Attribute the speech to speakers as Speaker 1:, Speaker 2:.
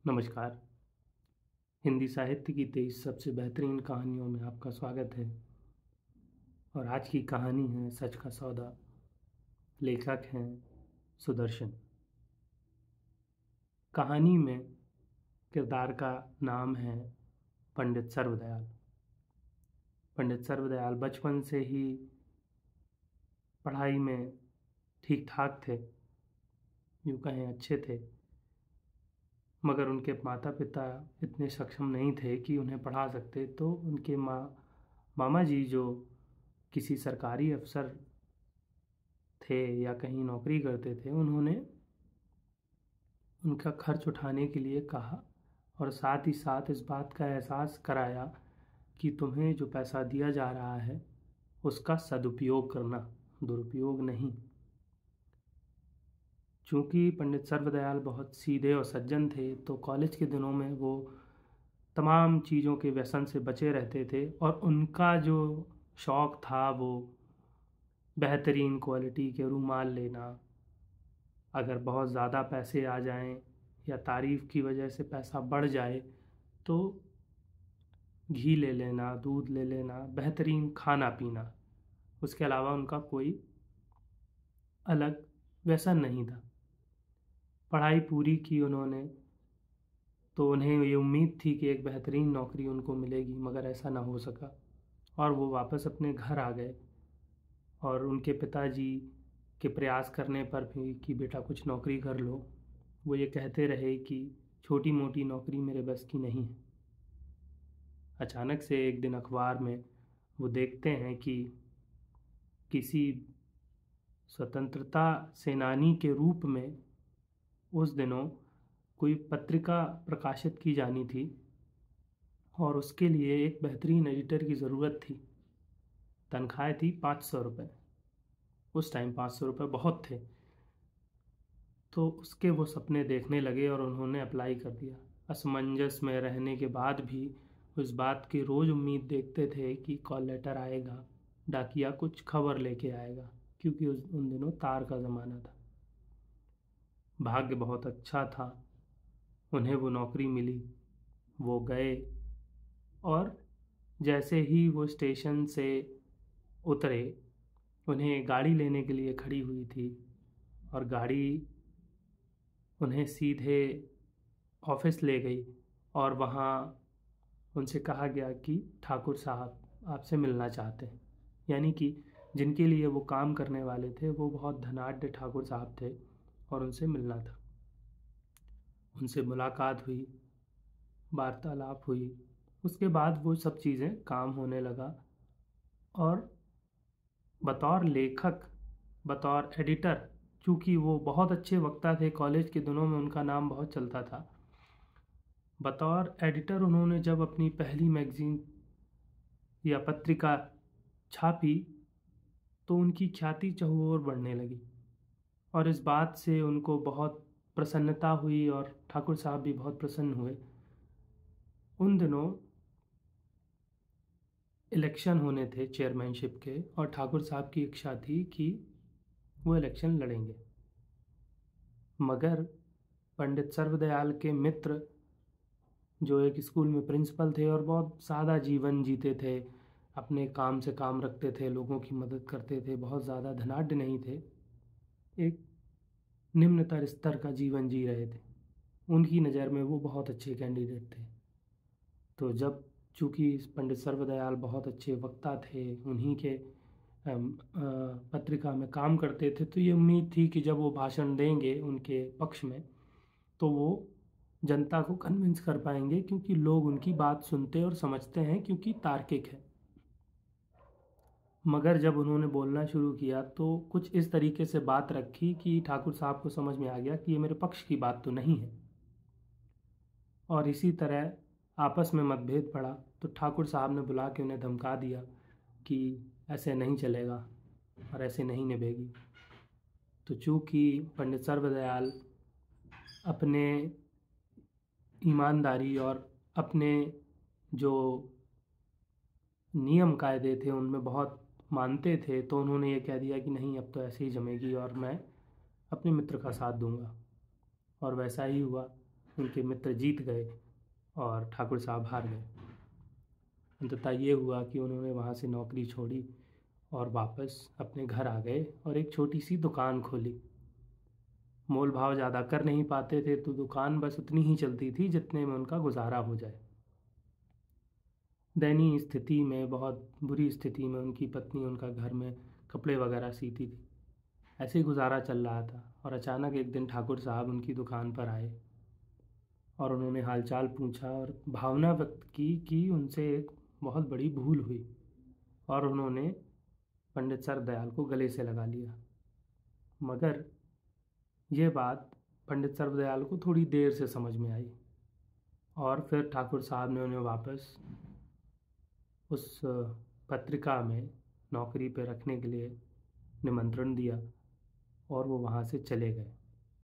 Speaker 1: नमस्कार। हिंदी साहित्य की 23 सबसे बेहतरीन कहानियों में आपका स्वागत है। और आज की कहानी है सच का सौदा। लेखक हैं सुदर्शन। कहानी में किरदार का नाम है पंडित सर्वदयाल। पंडित सर्वदयाल बचपन से ही पढ़ाई में ठीक ठाक थे, यूँ कहें अच्छे थे, मगर उनके माता पिता इतने सक्षम नहीं थे कि उन्हें पढ़ा सकते। तो उनके मामा जी जो किसी सरकारी अफसर थे या कहीं नौकरी करते थे, उन्होंने उनका खर्च उठाने के लिए कहा और साथ ही साथ इस बात का एहसास कराया कि तुम्हें जो पैसा दिया जा रहा है उसका सदुपयोग करना, दुरुपयोग नहीं। चूँकि पंडित सर्वदयाल बहुत सीधे और सज्जन थे, तो कॉलेज के दिनों में वो तमाम चीज़ों के व्यसन से बचे रहते थे और उनका जो शौक़ था वो बेहतरीन क्वालिटी के रुमाल लेना, अगर बहुत ज़्यादा पैसे आ जाएं या तारीफ़ की वजह से पैसा बढ़ जाए तो घी ले लेना, दूध ले लेना, बेहतरीन खाना पीना। उसके अलावा उनका कोई अलग व्यसन नहीं था। पढ़ाई पूरी की उन्होंने तो उन्हें ये उम्मीद थी कि एक बेहतरीन नौकरी उनको मिलेगी, मगर ऐसा ना हो सका और वो वापस अपने घर आ गए। और उनके पिताजी के प्रयास करने पर भी कि बेटा कुछ नौकरी कर लो, वो ये कहते रहे कि छोटी मोटी नौकरी मेरे बस की नहीं है। अचानक से एक दिन अखबार में वो देखते हैं कि किसी स्वतंत्रता सेनानी के रूप में उस दिनों कोई पत्रिका प्रकाशित की जानी थी और उसके लिए एक बेहतरीन एडिटर की ज़रूरत थी। तनख्वाह थी 500 रुपये। उस टाइम 500 रुपये बहुत थे। तो उसके वो सपने देखने लगे और उन्होंने अप्लाई कर दिया। असमंजस में रहने के बाद भी उस बात की रोज़ उम्मीद देखते थे कि कॉल लेटर आएगा, डाकिया कुछ खबर लेके आएगा, क्योंकि उन दिनों तार का ज़माना था। भाग्य बहुत अच्छा था, उन्हें वो नौकरी मिली। वो गए और जैसे ही वो स्टेशन से उतरे, उन्हें गाड़ी लेने के लिए खड़ी हुई थी और गाड़ी उन्हें सीधे ऑफिस ले गई और वहाँ उनसे कहा गया कि ठाकुर साहब आपसे मिलना चाहते हैं। यानी कि जिनके लिए वो काम करने वाले थे वो बहुत धनाढ्य ठाकुर साहब थे और उनसे मिलना था। उनसे मुलाकात हुई, वार्तालाप हुई। उसके बाद वो सब चीज़ें काम होने लगा और बतौर लेखक, बतौर एडिटर, चूँकि वो बहुत अच्छे वक्ता थे, कॉलेज के दिनों में उनका नाम बहुत चलता था। बतौर एडिटर उन्होंने जब अपनी पहली मैगज़ीन या पत्रिका छापी तो उनकी ख्याति चहुओर बढ़ने लगी और इस बात से उनको बहुत प्रसन्नता हुई और ठाकुर साहब भी बहुत प्रसन्न हुए। उन दिनों इलेक्शन होने थे चेयरमैनशिप के और ठाकुर साहब की इच्छा थी कि वो इलेक्शन लड़ेंगे। मगर पंडित सर्वदयाल के मित्र जो एक स्कूल में प्रिंसिपल थे और बहुत सादा जीवन जीते थे, अपने काम से काम रखते थे, लोगों की मदद करते थे, बहुत ज़्यादा धनाढ्य नहीं थे, एक निम्नतर स्तर का जीवन जी रहे थे। उनकी नज़र में वो बहुत अच्छे कैंडिडेट थे। तो जब चूँकि पंडित सर्वदयाल बहुत अच्छे वक्ता थे, उन्हीं के पत्रिका में काम करते थे, तो ये उम्मीद थी कि जब वो भाषण देंगे उनके पक्ष में तो वो जनता को कन्विंस कर पाएंगे, क्योंकि लोग उनकी बात सुनते और समझते हैं, क्योंकि तार्किक है। मगर जब उन्होंने बोलना शुरू किया तो कुछ इस तरीके से बात रखी कि ठाकुर साहब को समझ में आ गया कि ये मेरे पक्ष की बात तो नहीं है। और इसी तरह आपस में मतभेद पड़ा तो ठाकुर साहब ने बुला के उन्हें धमका दिया कि ऐसे नहीं चलेगा और ऐसे नहीं निभेगी। तो चूँकि पंडित सर्वदयाल अपने ईमानदारी और अपने जो नियम कायदे थे उनमें बहुत मानते थे, तो उन्होंने ये कह दिया कि नहीं, अब तो ऐसे ही जमेगी और मैं अपने मित्र का साथ दूंगा। और वैसा ही हुआ। उनके मित्र जीत गए और ठाकुर साहब हार गए। अंततः ये हुआ कि उन्होंने वहाँ से नौकरी छोड़ी और वापस अपने घर आ गए और एक छोटी सी दुकान खोली। मोल भाव ज़्यादा कर नहीं पाते थे तो दुकान बस उतनी ही चलती थी जितने में उनका गुजारा हो जाए। दयनीय स्थिति में, बहुत बुरी स्थिति में उनकी पत्नी उनका घर में कपड़े वगैरह सीती थी। ऐसे ही गुजारा चल रहा था और अचानक एक दिन ठाकुर साहब उनकी दुकान पर आए और उन्होंने हालचाल पूछा और भावना व्यक्त की कि उनसे एक बहुत बड़ी भूल हुई, और उन्होंने पंडित सरदयाल को गले से लगा लिया। मगर ये बात पंडित सरदयाल को थोड़ी देर से समझ में आई और फिर ठाकुर साहब ने उन्हें वापस उस पत्रिका में नौकरी पर रखने के लिए निमंत्रण दिया और वो वहाँ से चले गए।